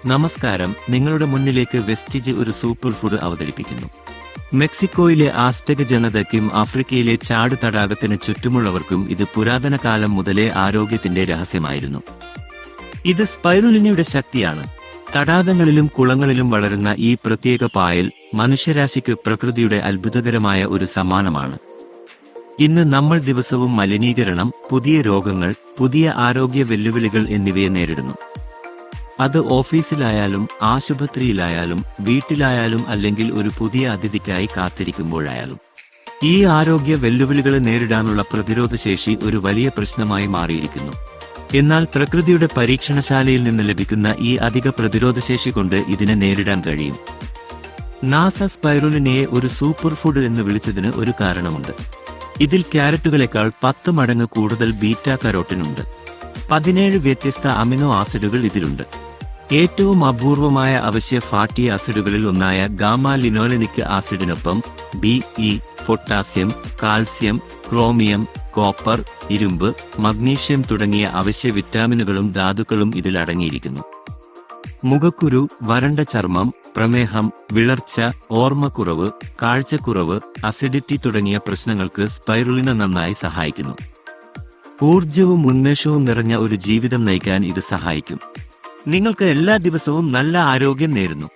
നമസ്കാരം, നിങ്ങളുടെ മുന്നിലേക്ക് വെസ്റ്റിജ് ഒരു സൂപ്പർ ഫുഡ് അവതരിപ്പിക്കുന്നു. മെക്സിക്കോയിലെ ആസ്ടെക ജനതയ്ക്കും ആഫ്രിക്കയിലെ ചാഡ് തടാകത്തിന് ചുറ്റുമുള്ളവർക്കും ഇത് പുരാതന കാലം മുതലേ ആരോഗ്യത്തിന്റെ രഹസ്യമായിരുന്നു. ഇത് സ്പൈറുലിനയുടെ ശക്തിയാണ്. തടാകങ്ങളിലും കുളങ്ങളിലും വളരുന്ന ഈ പ്രത്യേക പായൽ മനുഷ്യരാശിക്ക് പ്രകൃതിയുടെ അത്ഭുതകരമായ ഒരു സമ്മാനമാണ്. ഇന്ന് നമ്മൾ ദിവസവും മലിനീകരണം, പുതിയ രോഗങ്ങൾ, പുതിയ ആരോഗ്യ വെല്ലുവിളികൾ എന്നിവയെ നേരിടുന്നു. അത് ഓഫീസിലായാലും ആശുപത്രിയിലായാലും വീട്ടിലായാലും അല്ലെങ്കിൽ ഒരു പുതിയ അതിഥിക്കായി കാത്തിരിക്കുമ്പോഴായാലും. ഈ ആരോഗ്യ വെല്ലുവിളികളെ നേരിടാനുള്ള പ്രതിരോധശേഷി ഒരു വലിയ പ്രശ്നമായി മാറിയിരിക്കുന്നു. എന്നാൽ പ്രകൃതിയുടെ പരീക്ഷണശാലയിൽ നിന്ന് ലഭിക്കുന്ന ഈ അധിക പ്രതിരോധശേഷി കൊണ്ട് ഇതിനെ നേരിടാൻ കഴിയും. നാസ സ്പൈറുലിനയെ ഒരു സൂപ്പർ ഫുഡ് എന്ന് വിളിച്ചതിന് ഒരു കാരണമുണ്ട്. ഇതിൽ ക്യാരറ്റുകളെക്കാൾ 10 മടങ്ങ് കൂടുതൽ ബീറ്റാ കരോട്ടിൻ ഉണ്ട്. 17 വ്യത്യസ്ത അമിനോ ആസിഡുകൾ ഇതിലുണ്ട്. ഏറ്റവും അപൂർവമായ അവശ്യ ഫാറ്റി ആസിഡുകളിൽ ഒന്നായ ഗാമ ലിനോലെനിക് ആസിഡിനൊപ്പം B, E, potassium, calcium, chromium, copper, ഇരുമ്പ്, മഗ്നീഷ്യം തുടങ്ങിയ അവശ്യ വിറ്റാമിനുകളും ധാതുക്കളും ഇതിൽ അടങ്ങിയിരിക്കുന്നു. മുഖക്കുരു, വരണ്ട ചർമ്മം, പ്രമേഹം, വിളർച്ച, ഓർമ്മക്കുറവ്, കാഴ്ചക്കുറവ്, അസിഡിറ്റി തുടങ്ങിയ പ്രശ്നങ്ങൾക്ക് സ്പൈറുലിന നന്നായി സഹായിക്കുന്നു. ഊർജവും ഉന്മേഷവും നിറഞ്ഞ ഒരു ജീവിതം നയിക്കാൻ ഇത് സഹായിക്കും. നിങ്ങൾക്ക് എല്ലാ ദിവസവും നല്ല ആരോഗ്യം നേരുന്നു.